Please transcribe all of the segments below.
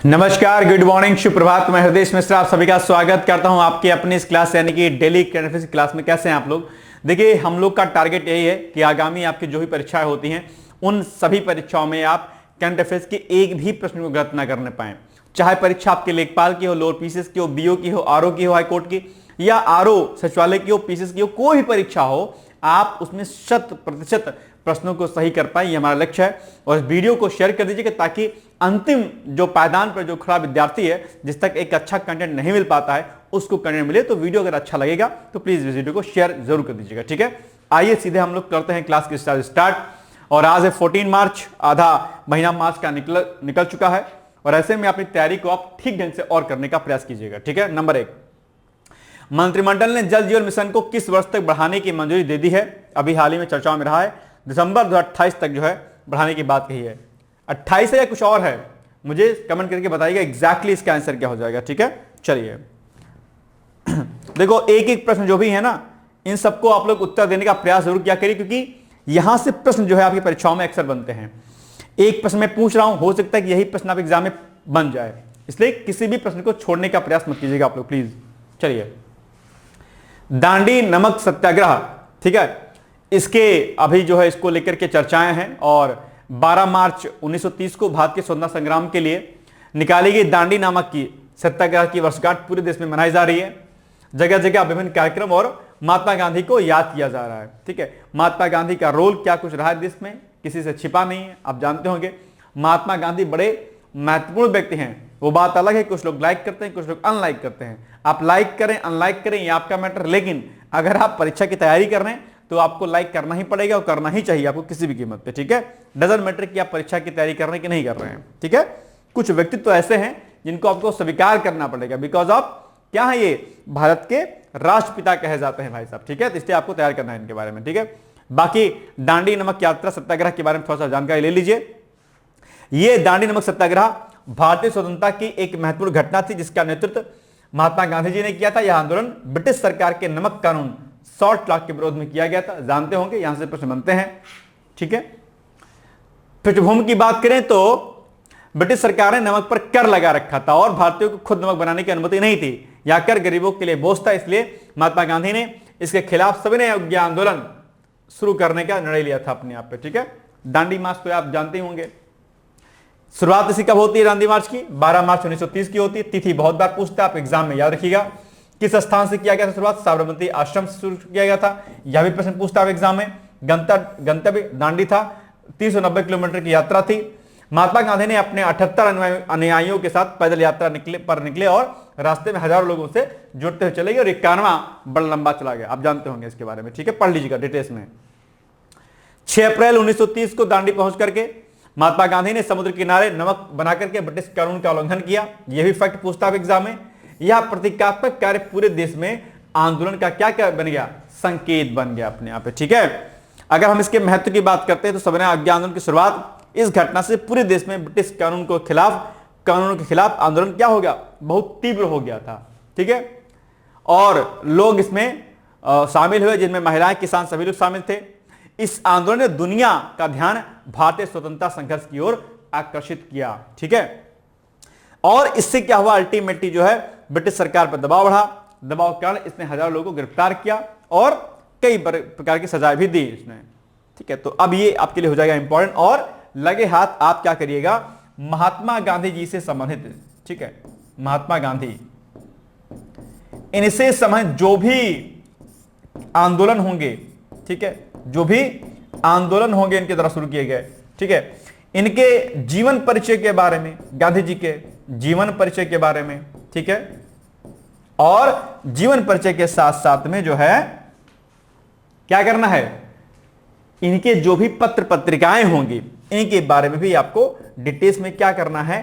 नमस्कार, good morning, सुप्रभात। मैं हृदय मिश्र आप सभी का स्वागत करता हूं आपकी अपनी इस क्लास यानी कि डेली करंट अफेयर्स क्लास में। कैसे हैं आप लोग? देखिए, हम लोग का टारगेट यही है कि आगामी आपकी जो भी परीक्षाएं होती हैं उन सभी परीक्षाओं में आप करंट अफेयर्स के एक भी प्रश्न को गलत ना करने पाए। चाहे परीक्षा आपके लेखपाल की हो, लोअर पीसीएस की हो, बीओ की हो, आरओ की हो, हाईकोर्ट की, या आरओ सचिवालय की हो, पीसीएस की हो, कोई भी परीक्षा हो, आप उसमें 100% प्रश्नों को सही कर पाए, ये हमारा लक्ष्य है। और इस वीडियो को शेयर कर दीजिए ताकि अंतिम जो पायदान पर जो खड़ा विद्यार्थी है, जिस तक एक अच्छा कंटेंट नहीं मिल पाता है, उसको कंटेंट मिले। तो वीडियो अगर अच्छा लगेगा तो प्लीज इस वीडियो को शेयर जरूर कर दीजिएगा, ठीक है। आइए सीधे हम लोग करते हैं क्लास की स्टार्ट। और आज है 14 मार्च, आधा महीना मार्च का निकल चुका है। और ऐसे में अपनी तैयारी को आप ठीक ढंग से और करने का प्रयास कीजिएगा, ठीक है। नंबर 1, मंत्रिमंडल ने जल जीवन मिशन को किस वर्ष तक बढ़ाने की मंजूरी दे दी है? अभी हाल ही में चर्चाओं में रहा है, दिसंबर 2028 तक जो है बढ़ाने की बात कही है। 28 है या कुछ और है? मुझे कमेंट करके बताइएगा एग्जैक्टली इसका आंसर क्या हो जाएगा, ठीक है। चलिए देखो, एक एक प्रश्न जो भी है ना, इन सबको आप लोग उत्तर देने का प्रयास जरूर किया करिए, क्योंकि यहां से प्रश्न जो है आपकी परीक्षाओं में अक्सर बनते हैं। एक प्रश्न मैं पूछ रहा हूं, हो सकता है कि यही प्रश्न आप एग्जाम में बन जाए, इसलिए किसी भी प्रश्न को छोड़ने का प्रयास मत कीजिएगा आप लोग, प्लीज। चलिए, दांडी नमक सत्याग्रह, ठीक है, इसके अभी जो है इसको लेकर के चर्चाएं हैं। और 12 मार्च 1930 को भारत के स्वतंत्रता संग्राम के लिए निकाली गई दांडी नमक की सत्याग्रह की वर्षगांठ पूरे देश में मनाई जा रही है। जगह जगह विभिन्न कार्यक्रम और महात्मा गांधी को याद किया जा रहा है, ठीक है। महात्मा गांधी का रोल क्या कुछ रहा है देश में, किसी से छिपा नहीं है, आप जानते होंगे। महात्मा गांधी बड़े महत्वपूर्ण व्यक्ति हैं, वो बात अलग है, कुछ लोग लाइक करते हैं, कुछ लोग अनलाइक करते हैं। आप लाइक करें अनलाइक करें ये आपका मैटर, लेकिन अगर आप परीक्षा की तैयारी कर रहे हैं तो आपको लाइक करना ही पड़ेगा और करना ही चाहिए आपको किसी भी कीमत पे, ठीक है। डजंट मैटर कि आप परीक्षा की तैयारी कर रहे हैं कि नहीं कर रहे हैं, ठीक है। कुछ व्यक्तित्व तो ऐसे हैं जिनको आपको स्वीकार करना पड़ेगा, बिकॉज ऑफ क्या है, ये भारत के राष्ट्रपिता कहे जाते हैं भाई साहब, ठीक है। तो इसलिए आपको तैयार करना है इनके बारे में, ठीक है। बाकी दांडी नमक यात्रा सत्याग्रह के बारे में थोड़ा सा जानकारी ले लीजिए। ये दांडी नमक सत्याग्रह भारतीय स्वतंत्रता की एक महत्वपूर्ण घटना थी, जिसका नेतृत्व महात्मा गांधी जी ने किया था। यह आंदोलन ब्रिटिश सरकार के नमक कानून शॉर्ट लॉ के विरोध में किया गया था, जानते होंगे, यहां से प्रश्न बनते हैं, ठीक है। पृष्ठभूमि की बात करें तो ब्रिटिश सरकार ने नमक पर कर लगा रखा था और भारतीयों को खुद नमक बनाने की अनुमति नहीं थी। यह कर गरीबों के लिए बोझ था, इसलिए महात्मा गांधी ने इसके खिलाफ सविनय अवज्ञा आंदोलन शुरू करने का निर्णय लिया था अपने आप पे, ठीक है। दांडी मार्च तो आप जानते ही होंगे। शुरुआत इसी कब होती है दांडी मार्च की? 12 मार्च 1930 की होती है। तिथि बहुत बार पूछता है, आप एग्जाम में याद रखिएगा। किस स्थान से किया गया था शुरुआत? साबरमती आश्रम से शुरू किया गया था, यह भी प्रश्न पूछता है एग्जाम में। गंतव्य दांडी था, 390 किलोमीटर की यात्रा थी। महात्मा गांधी ने अपने 78 अनुयायियों के साथ पैदल यात्रा निकले और रास्ते में हजारों लोगों से जुड़ते हुए चले गए और 51वां बड़ा लंबा चला गया, आप जानते होंगे इसके बारे में, ठीक है, पढ़ लीजिएगा डिटेल्स में। 6 अप्रैल 1930 को दांडी पहुंच करके महात्मा गांधी ने समुद्र किनारे नमक बनाकर के ब्रिटिश कानून का उल्लंघन किया, यह भी फैक्ट पूछता है एग्जाम में। यह प्रतीकात्मक कार्य पूरे देश में आंदोलन का क्या क्या बन गया? संकेत बन गया अपने आप पे, ठीक है। अगर हम इसके महत्व की बात करते हैं तो सविनय अवज्ञा आंदोलन की शुरुआत इस घटना से पूरे देश में ब्रिटिश कानूनों के खिलाफ आंदोलन क्या हो गया? बहुत तीव्र हो गया था, ठीक है। और लोग इसमें शामिल हुए, जिनमें महिलाएं, किसान, सभी लोग शामिल थे। इस आंदोलन ने दुनिया का ध्यान भारतीय स्वतंत्रता संघर्ष की ओर आकर्षित किया, ठीक है। और इससे क्या हुआ? अल्टीमेटली जो है ब्रिटिश सरकार पर दबाव बढ़ा, दबाव के कारण इसने हजारों लोगों को गिरफ्तार किया और कई प्रकार की सजाएं भी दी इसने, ठीक है। तो अब ये आपके लिए हो जाएगा इंपॉर्टेंट। और लगे हाथ आप क्या करिएगा, महात्मा गांधी जी से संबंधित, ठीक है, महात्मा गांधी, इनसे संबंधित जो भी आंदोलन होंगे, ठीक है, जो भी आंदोलन होंगे इनके द्वारा शुरू किए गए, ठीक है, इनके जीवन परिचय के बारे में, गांधी जी के जीवन परिचय के बारे में, ठीक है। और जीवन परिचय के साथ साथ में जो है क्या करना है, इनके जो भी पत्र पत्रिकाएं होंगी इनके बारे में भी आपको डिटेल्स में क्या करना है,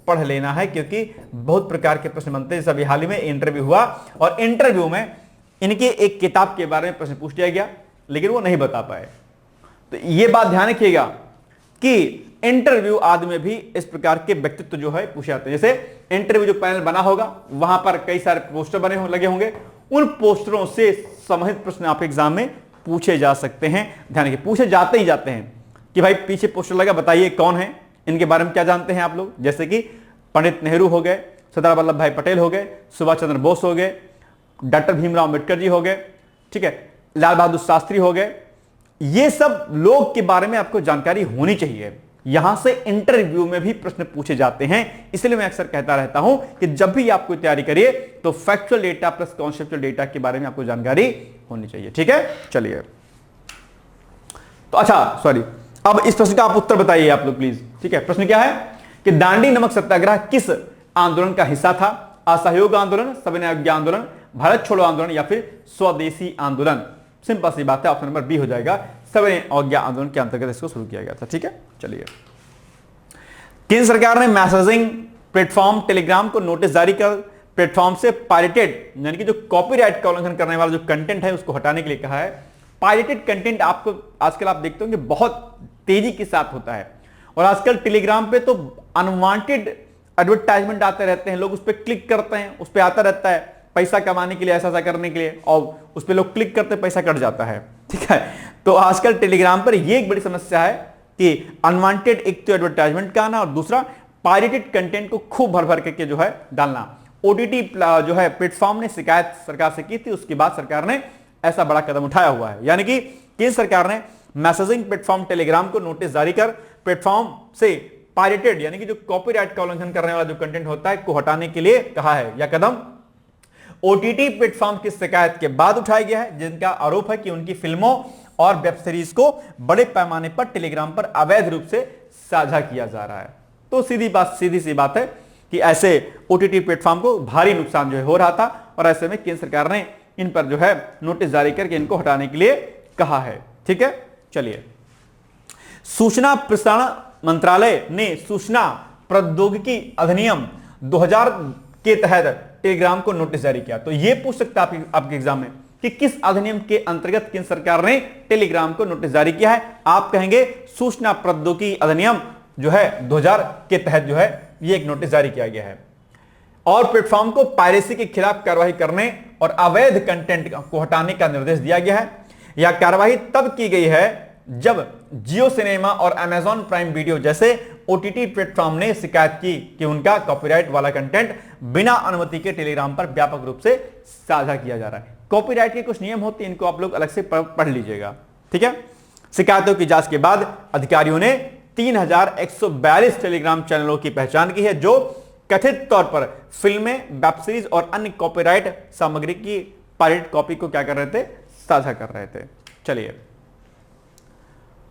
पढ़ लेना है, क्योंकि बहुत प्रकार के प्रश्न बनते हैं। जैसे अभी हाल ही में इंटरव्यू हुआ और इंटरव्यू में इनके एक किताब के बारे में प्रश्न पूछ लिया गया, लेकिन वो नहीं बता पाए। तो ये बात ध्यान रखिएगा कि इंटरव्यू आदि में भी इस प्रकार के व्यक्तित्व जो है पूछे जाते हैं। जैसे इंटरव्यू जो पैनल बना होगा वहां पर कई सारे पोस्टर लगे होंगे, उन पोस्टरों से संबंधित प्रश्न आप एग्जाम में पूछे जा सकते हैं। ध्यान रखिए, पूछे जाते ही जाते हैं कि भाई पीछे पोस्टर लगा, बताइए कौन है, इनके बारे में क्या जानते हैं आप लोग। जैसे कि पंडित नेहरू हो गए, सरदार वल्लभ भाई पटेल हो गए, सुभाष चंद्र बोस हो गए, डॉक्टर भीमराव अम्बेडकर जी हो गए, ठीक है, लाल बहादुर शास्त्री हो गए। ये सब लोग के बारे में आपको जानकारी होनी चाहिए। यहां से इंटरव्यू में भी प्रश्न पूछे जाते हैं, इसलिए मैं अक्सर कहता रहता हूं कि जब भी आप कोई तैयारी करिए तो factual data plus conceptual data के बारे में आपको जानकारी होनी चाहिए। ठीक है, चलिए। तो अच्छा, सॉरी, अब इस प्रश्न का आप उत्तर बताइए आप लोग प्लीज। ठीक है, प्रश्न क्या है कि दांडी नमक सत्याग्रह किस आंदोलन का हिस्सा था? असहयोग आंदोलन, सविनय अवज्ञा आंदोलन, भारत छोड़ो आंदोलन या फिर स्वदेशी आंदोलन? सिंपल सी बात है, ऑप्शन नंबर बी हो जाएगा। सविनय अवज्ञा आंदोलन के अंतर्गत इसको शुरू किया गया था। ठीक है, चलिए। केंद्र सरकार ने मैसेजिंग प्लेटफॉर्म टेलीग्राम को नोटिस जारी कर प्लेटफॉर्म से पायरेटेड यानी कि जो कॉपीराइट का उल्लंघन करने वाला जो कंटेंट है उसको हटाने के लिए कहा है। पायरेटेड कंटेंट आपको आजकल आप देखते होंगे बहुत तेजी के साथ होता है, और आजकल टेलीग्राम पे तो अनवांटेड एडवर्टाइजमेंट आते रहते हैं, लोग उस पर क्लिक करते हैं, उस पर आता रहता है पैसा कमाने के लिए, ऐसा करने के लिए, और उस पर लोग क्लिक करते पैसा कट जाता है। ठीक है, तो आजकल टेलीग्राम पर यह एक बड़ी समस्या है कि अनवांटेड एक तो एडवर्टाइजमेंट का आना और दूसरा पायरेटेड कंटेंट को खूब भर भर करके जो है डालना। ओटीटी जो है प्लेटफॉर्म ने शिकायत सरकार से की थी, उसके बाद सरकार ने ऐसा बड़ा कदम उठाया हुआ है। यानी कि केंद्र सरकार ने मैसेजिंग प्लेटफॉर्म टेलीग्राम को नोटिस जारी कर प्लेटफॉर्म से पायरेटेड यानी कि जो कॉपीराइट का उल्लंघन करने वाला जो कंटेंट होता है को हटाने के लिए कहा है। यह कदम ओटीटी प्लेटफॉर्म की शिकायत के बाद उठाया गया है, जिनका आरोप है कि उनकी फिल्मों और वेब सीरीज को बड़े पैमाने पर टेलीग्राम पर अवैध रूप से साझा किया जा रहा है। तो सीधी सी बात है कि ऐसे ओटीटी प्लेटफॉर्म को भारी नुकसान जो है हो रहा था, और ऐसे में केंद्र सरकार ने इन पर जो है नोटिस जारी करके इनको हटाने के लिए कहा है। ठीक है, चलिए। सूचना प्रसारण मंत्रालय ने सूचना प्रौद्योगिकी अधिनियम 2000 के तहत टेलीग्राम को नोटिस जारी किया। तो यह पूछ सकता है आपके एग्जाम में कि किस अधिनियम के अंतर्गत केंद्र सरकार ने टेलीग्राम को नोटिस जारी किया है? आप कहेंगे सूचना प्रौद्योगिकी अधिनियम जो है 2000 के तहत जो है यह एक नोटिस जारी किया गया है, और प्लेटफॉर्म को पायरेसी के खिलाफ कार्रवाई करने और अवैध कंटेंट को हटाने का निर्देश दिया गया है। यह कार्रवाई तब की गई है जब जियो सिनेमा और अमेजॉन प्राइम वीडियो जैसे ओटीटी प्लेटफॉर्म ने शिकायत की कि उनका कॉपीराइट वाला कंटेंट बिना अनुमति के टेलीग्राम पर व्यापक रूप से साझा किया जा रहा है। कॉपीराइट के कुछ नियम होते हैं, इनको आप लोग अलग से पढ़ लीजिएगा। ठीक है, शिकायतों की जांच के बाद अधिकारियों ने 3142 टेलीग्राम चैनलों की पहचान की है जो कथित तौर पर फिल्में, वेब सीरीज और अन्य कॉपीराइट सामग्री की पायरेट कॉपी को क्या कर रहे थे? साझा कर रहे थे। चलिए,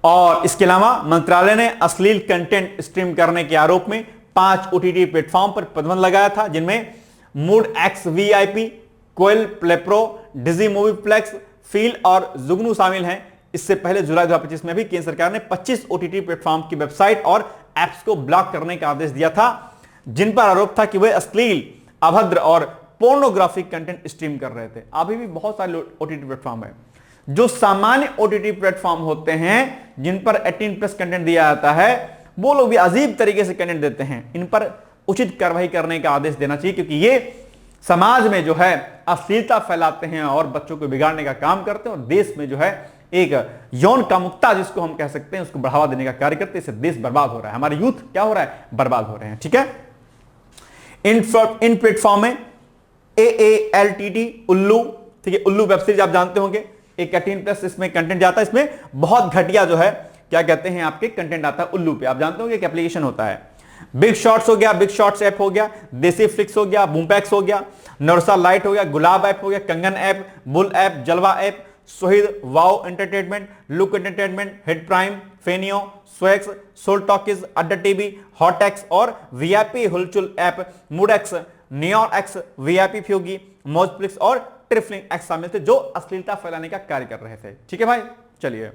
और इसके अलावा मंत्रालय ने अश्लील कंटेंट स्ट्रीम करने के आरोप में 5 ओटीटी प्लेटफॉर्म पर प्रतिबंध लगाया था, जिनमें मूड एक्स वीआईपी, कोयल प्ले प्रो, डिजी मूवी प्लेक्स, फील और जुगनू शामिल हैं। इससे पहले जुलाई 2025 में भी केंद्र सरकार ने 25 ओटीटी प्लेटफॉर्म की वेबसाइट और एप्स को ब्लॉक करने का आदेश दिया था, जिन पर आरोप था कि वे अश्लील, अभद्र और पोर्नोग्राफिक कंटेंट स्ट्रीम कर रहे थे। अभी भी बहुत सारे ओटीटी प्लेटफॉर्म है। जो सामान्य ओटीटी प्लेटफॉर्म होते हैं जिन पर 18+ कंटेंट दिया जाता है, वो लोग भी अजीब तरीके से कंटेंट देते हैं। इन पर उचित कार्रवाई करने का आदेश देना चाहिए, क्योंकि ये समाज में जो है अश्लीलता फैलाते हैं और बच्चों को बिगाड़ने का काम करते हैं, और देश में जो है एक यौन कामुकता जिसको हम कह सकते हैं उसको बढ़ावा देने का कार्य करते हैं। इससे देश बर्बाद हो रहा है, हमारे यूथ क्या हो रहा है? बर्बाद हो रहे हैं। ठीक है, इन प्लेटफॉर्म में AALTT उल्लू, ठीक है, उल्लू वेब सीरीज आप जानते होंगे, एक 18+ इसमें कंटेंट जाता है। इसमें बहुत घटिया जो है क्या कहते हैं आपके कंटेंट आता है उल्लू पे। आप जानते होंगे एक एप्लीकेशन होता है, बिग शॉट्स हो गया, बिग शॉट्स ऐप हो गया, देसी फ्लिक्स हो गया, बूमपैक्स हो गया, नरसा लाइट हो गया, गुलाब ऐप हो गया, Kangan app, Bull app, Jalwa app, सोहिद, Wow Entertainment, Look Entertainment, Hit Prime, Feneo, स्वेक्स, Soul Talkies, Adda TV, Hot X और VIP Hulchul app, Mood X, Neon X, VIP Fugi, मौजफ्लिक्स और ट्रिफलिंग एक्स शामिल थे, जो अश्लीलता फैलाने का कार्य कर रहे थे। ठीक है भाई, चलिए।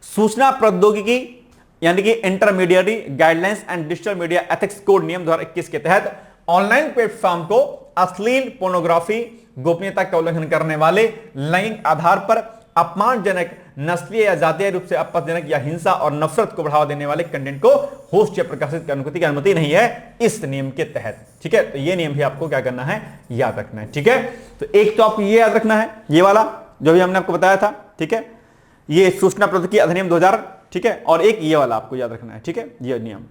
सूचना प्रौद्योगिकी यानी कि intermediate guidelines and digital media ethics code नियम 2021 के तहत ऑनलाइन प्लेटफॉर्म को अश्लील, पोर्नोग्राफी, गोपनीयता का उल्लंघन करने वाले, लैंगिक आधार पर अपमानजनक, नस्लीय या जातीय रूप से आपत्तिजनक या हिंसा और नफरत को बढ़ावा देने वाले कंटेंट को होस्ट या प्रकाशित करने की अनुमति नहीं है इस नियम के तहत। ठीक है, तो ये नियम भी आपको क्या करना है? याद रखना है। ठीक है, तो एक तो आपको ये याद रखना है, ये वाला जो भी हमने आपको बताया था। ठीक है, ये सूचना प्रौद्योगिकी अधिनियम 2000, ठीक है, और एक ये वाला आपको याद रखना है। ठीक है, ये नियम।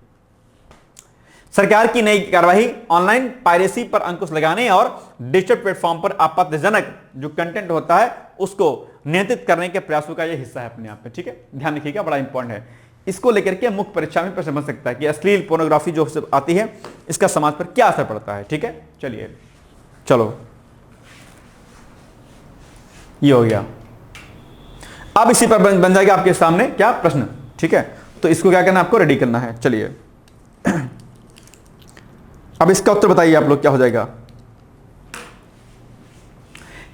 सरकार की नई कार्रवाई, ऑनलाइन पायरेसी पर अंकुश लगाने और डिजिटल प्लेटफॉर्म पर आपत्तिजनक जो कंटेंट होता है उसको नियंत्रित करने के प्रयासों का यह हिस्सा है अपने आप में। ठीक है, ध्यान रखिएगा, बड़ा इंपॉर्टेंट है। इसको लेकर के मुख्य परीक्षा में प्रश्न बन सकता है कि अश्लील पोर्नोग्राफी जो आती है इसका समाज पर क्या असर पड़ता है। ठीक है, चलिए, चलो ये हो गया। अब इसी पर बन जाएगा आपके सामने क्या प्रश्न। ठीक है, तो इसको क्या करना है, आपको रेडी करना है। चलिए अब इसका उत्तर बताइए आप लोग, क्या हो जाएगा।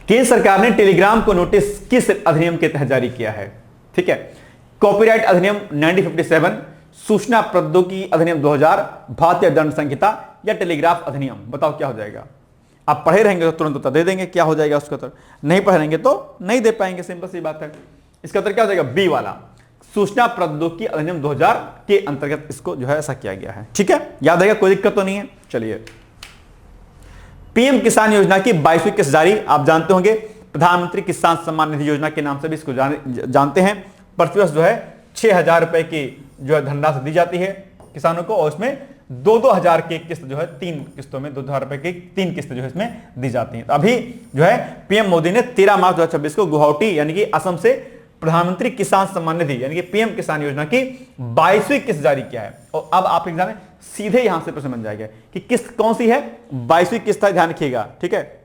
केंद्र सरकार ने टेलीग्राम को नोटिस किस अधिनियम के तहत जारी किया है। ठीक है, कॉपीराइट अधिनियम 1957, सूचना प्रौद्योगिकी अधिनियम 2000, भारतीय दंड संहिता या टेलीग्राफ अधिनियम। बताओ क्या हो जाएगा। आप पढ़े रहेंगे तो तुरंत उत्तर दे देंगे क्या हो जाएगा उसका उत्तर, नहीं पढ़े रहेंगे तो नहीं दे पाएंगे, सिंपल सी बात है। इसका उत्तर क्या हो जाएगा, बी वाला, सूचना प्रौद्योगिकी अधिनियम 2000 के अंतर्गत इसको जो है ऐसा किया गया है। ठीक है, याद आएगा, कोई दिक्कत तो नहीं है। चलिए, पीएम किसान योजना की 22वीं किस्त जारी, आप जानते होंगे प्रधानमंत्री किसान सम्मान निधि योजना के नाम से भी इसको जानते हैं। प्रतिवर्ष जो है 6,000 रुपए की जो है धनराशि दी जाती है किसानों को, और उसमें 2-2 हजार की किस्त जो है 3 किस्तों में 2,000 रुपए की 3 किस्त जो है इसमें दी जाती है। तो अभी जो है पीएम मोदी ने 13 मार्च 2026 को गुवाहाटी यानी कि असम से प्रधानमंत्री किसान सम्मान निधि यानी कि पीएम किसान योजना की 22वीं किस्त जारी किया है। और अब आप एग्जाम में सीधे यहां से प्रश्न बन जाएगा कि किस्त कौन सी है, 22वीं किस्त है, ध्यान रखिएगा। ठीक है,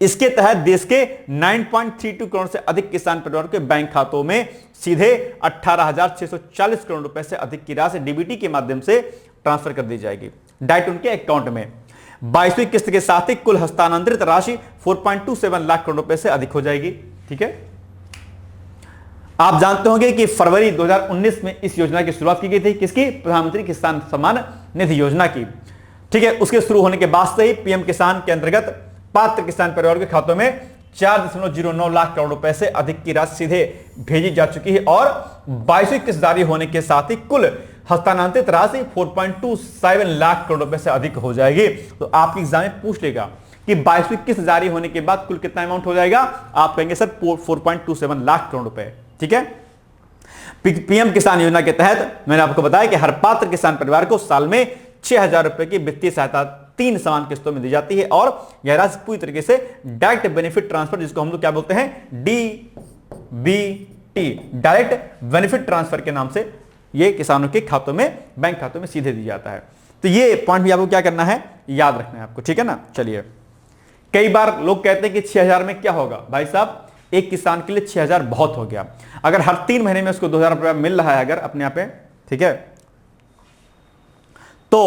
इसके तहत देश के 9.32 करोड़ से अधिक किसान परिवारों के बैंक खातों में सीधे 18,640 करोड़ रुपए से अधिक की राशि डीबीटी के माध्यम से ट्रांसफर कर दी जाएगी डायरेक्ट उनके अकाउंट में। 22वीं किस्त के साथ ही कुल हस्तांतरित राशि 4.27 लाख करोड़ रुपए से अधिक हो जाएगी। ठीक है, आप जानते होंगे कि फरवरी 2019 में इस योजना की शुरुआत की गई थी, किसकी, प्रधानमंत्री किसान सम्मान निधि योजना की। ठीक है, उसके शुरू होने के बाद से ही पीएम किसान के अंतर्गत पात्र किसान परिवार के खातों में 4.09 लाख करोड़ रुपए से अधिक की राशि सीधे भेजी जा चुकी है और 22वीं किस्त जारी होने के साथ ही कुल हस्तांतरित राशि 4.27 लाख करोड़ रुपए से अधिक हो जाएगी। तो आपके एग्जाम में पूछ लेगा कि 22वीं किस्त जारी होने के बाद कुल कितना अमाउंट हो जाएगा, आप कहेंगे सर 4.27 लाख करोड़ रुपए। ठीक है, पीएम किसान योजना के तहत मैंने आपको बताया कि हर पात्र किसान परिवार को साल में 6,000 रुपए की वित्तीय सहायता 3 समान किस्तों में दी जाती है और यह राशि पूरी तरीके से डायरेक्ट बेनिफिट ट्रांसफर, जिसको हम लोग क्या बोलते हैं, डीबीटी, डायरेक्ट बेनिफिट ट्रांसफर के नाम से ये किसानों के खातों में, बैंक खातों में सीधे दी जाता है। तो ये पॉइंट भी आपको क्या करना है, याद रखना है आपको। ठीक है ना, चलिए, कई बार लोग कहते हैं कि 6,000 में क्या होगा। भाई साहब, एक किसान के लिए 6,000 बहुत हो गया। अगर हर 3 महीने में उसको 2,000 रुपया मिल रहा है अगर अपने आप पे, ठीक है, तो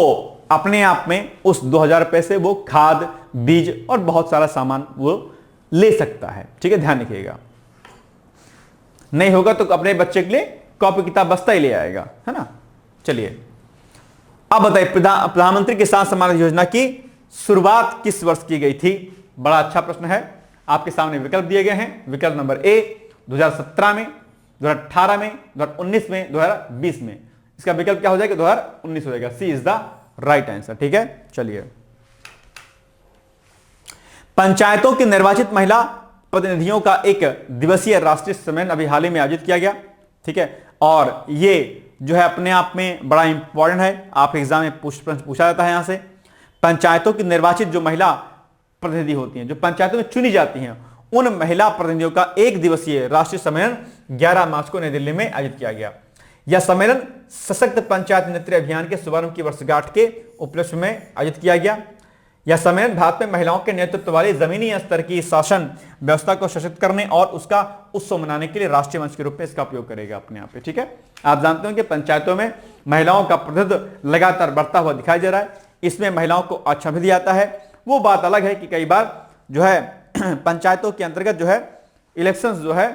अपने आप में उस 2,000 रुपए से वो खाद, बीज और बहुत सारा सामान वो ले सकता है। ठीक है, ध्यान रखिएगा। नहीं होगा तो अपने बच्चे के लिए कॉपी किताब बस्ता ही ले आएगा, है ना। चलिए, अब बताइए, प्रधानमंत्री किसान सम्मान योजना की शुरुआत किस वर्ष की गई थी। बड़ा अच्छा प्रश्न है। आपके सामने विकल्प दिए गए हैं। विकल्प नंबर ए 2017 में, 2018 में, 2019 में, 2020 में। इसका विकल्प क्या हो जाएगा, 2019 हो जाएगा। सी इज द राइट आंसर। ठीक है, चलिए, पंचायतों की निर्वाचित महिला प्रतिनिधियों का एक दिवसीय राष्ट्रीय सम्मेलन अभी हाल ही में आयोजित किया गया। ठीक है, और ये जो है अपने आप में बड़ा इंपॉर्टेंट है। आप एग्जाम में प्रश्न पूछा जाता है। यहां से पंचायतों की निर्वाचित जो महिला प्रतिनिधि होती हैं, जो पंचायतों में चुनी जाती हैं, उन महिला प्रतिनिधियों का एक दिवसीय राष्ट्रीय सम्मेलन 11 मार्च को नई दिल्ली में आयोजित किया गया। यह सम्मेलन सशक्त पंचायत नेतृत्व अभियान के शुभारंभ की वर्षगांठ के उपलक्ष्य में आयोजित किया गया। यह सम्मेलन भारत में महिलाओं के नेतृत्व वाली जमीनी स्तर की शासन व्यवस्था को सशक्त करने और उसका उत्सव मनाने के लिए राष्ट्रीय मंच के रूप में इसका उपयोग करेगा अपने आप पे। ठीक है, आप जानते हो कि पंचायतों में महिलाओं का प्रतिनिधित्व लगातार बढ़ता हुआ दिखाई दे रहा है। इसमें महिलाओं को अच्छा भी दिया जाता है। वो बात अलग है कि कई बार जो है पंचायतों के अंतर्गत जो है इलेक्शंस जो है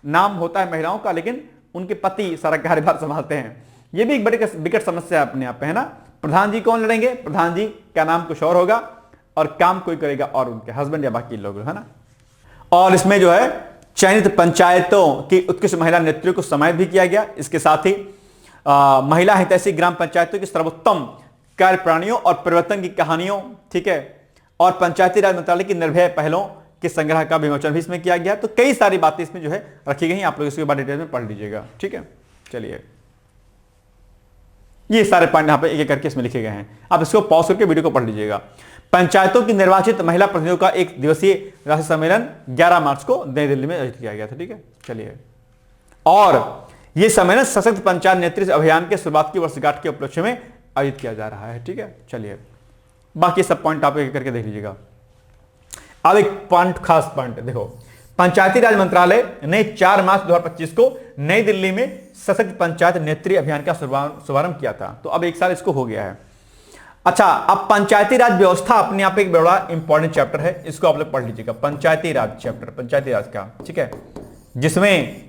नाम होता है महिलाओं का, लेकिन उनके पति सारा कार्यभार संभालते हैं। ये भी एक बड़ी विकट समस्या है अपने आप पे, है ना। प्रधान जी कौन लड़ेंगे, प्रधान जी का नाम कुछ और होगा और काम कोई करेगा और उनके हस्बैंड या बाकी लोग, है ना। और इसमें जो है चयनित पंचायतों की उत्कृष्ट महिला नेतृत्व को सम्मानित भी किया गया। इसके साथ ही महिला हितैषी ग्राम पंचायतों की सर्वोत्तम कार्यप्रणालियों और परिवर्तन की कहानियों, ठीक है, और पंचायती राज मंत्रालय की निर्भय पहलों के संग्रह का विमोचन भी इसमें किया गया। तो कई सारी बातें इसमें जो है रखी गई हैं। आप लोग इसके बाद डिटेल में पढ़ लीजिएगा। ठीक है, चलिए, ये सारे पॉइंट यहां पे एक एक करके इसमें लिखे गए हैं, आप इसको पॉज करके वीडियो को पढ़ लीजिएगा। पंचायतों की निर्वाचित महिला प्रतिनिधियों का एक दिवसीय राष्ट्रीय सम्मेलन 11 मार्च को नई दिल्ली में आयोजित किया गया था। ठीक है, चलिए, और यह सम्मेलन सशक्त पंचायत नेतृत्व अभियान के शुरुआत की वर्षगांठ के उपलक्ष्य में आयोजित किया जा रहा है। ठीक है, चलिए, बाकी सब पॉइंट आप एक करके देख लीजिएगा। अब एक पॉइंट, खास पॉइंट देखो, पंचायती राज मंत्रालय ने 4 मार्च 2025 को नई दिल्ली में सशक्त पंचायत नेतृत्व अभियान का शुभारंभ किया था। तो अब एक साल इसको हो गया है। अच्छा, अब पंचायती राज व्यवस्था अपने आप एक बड़ा इंपॉर्टेंट चैप्टर है, इसको आप लोग पढ़ लीजिएगा। पंचायती राज चैप्टर, पंचायती राज का, ठीक है, जिसमें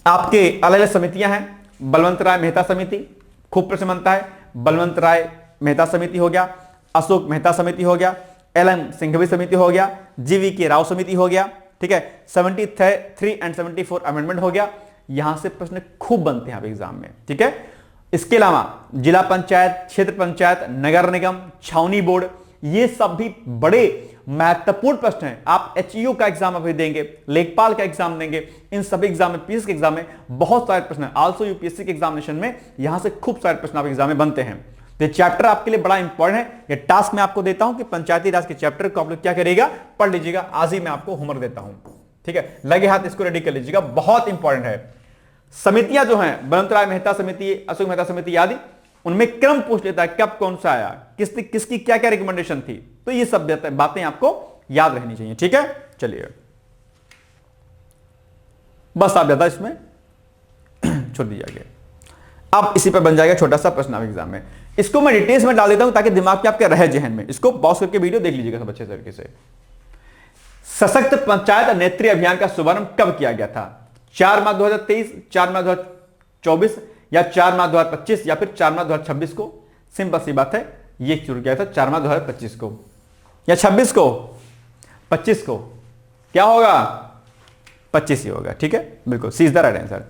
आपके अलग अलग समितियां हैं। बलवंत राय मेहता समिति, खूब प्रश्न बनता है। बलवंत राय मेहता समिति हो गया, अशोक मेहता समिति हो गया, एल.एम. सिंघवी समिति हो गया, जी.वी.के. राव समिति हो गया। ठीक है, 73 एंड 74 अमेंडमेंट हो गया। यहां से प्रश्न खूब बनते हैं आप एग्जाम में। ठीक है, इसके अलावा जिला पंचायत, क्षेत्र पंचायत, नगर निगम, छावनी बोर्ड, ये सब भी बड़े महत्वपूर्ण प्रश्न हैं। आप एचईओ का एग्जाम अभी देंगे, लेखपाल का एग्जाम देंगे, इन सभी एग्जाम में, पीएस के एग्जाम में बहुत सारे प्रश्न हैं। आल्सो यूपीएससी के एग्जामिनेशन में यहां से खूब सारे प्रश्न आप एग्जाम में बनते हैं। तो चैप्टर आपके लिए बड़ा इंपॉर्टेंट है। ये टास्क मैं आपको देता हूं कि पंचायती राज के चैप्टर को आप लोग क्या करेगा, पढ़ लीजिएगा। आज ही मैं आपको होमवर्क देता हूं। ठीक है, लगे हाथ इसको रेडी कर लीजिएगा, बहुत इंपॉर्टेंट है। समितियां जो हैं, बलवंत राय मेहता समिति, अशोक मेहता समिति आदि, उनमें क्रम पूछ लेता है, कब कौन सा आया, किसकी क्या क्या रिकमेंडेशन थी। तो ये सब बातें आपको याद रहनी चाहिए। ठीक है, चलिए, बस आप ज्यादा इसमें छोड़ दीजिए। अब इसी पर बन जाएगा छोटा सा प्रश्न एग्जाम में। इसको मैं डिटेल्स में डाल देता हूं ताकि दिमाग के आपके रहे जहन में। इसको पॉज करके वीडियो देख लीजिएगा सब अच्छे तरीके से। सशक्त पंचायत नेतृत्व अभियान का शुभारंभ कब किया गया था? 4 मार्च 2023, 4 मार्च 2024 या 4 मार्च 2025 या फिर 4 मार्च 2026 को? सिंपल सी बात है, ये शुरू किया था 4 मार्च 2025 को या 26 को, 25 को। क्या होगा? 25 ही होगा। ठीक है, बिल्कुल, C is the right answer.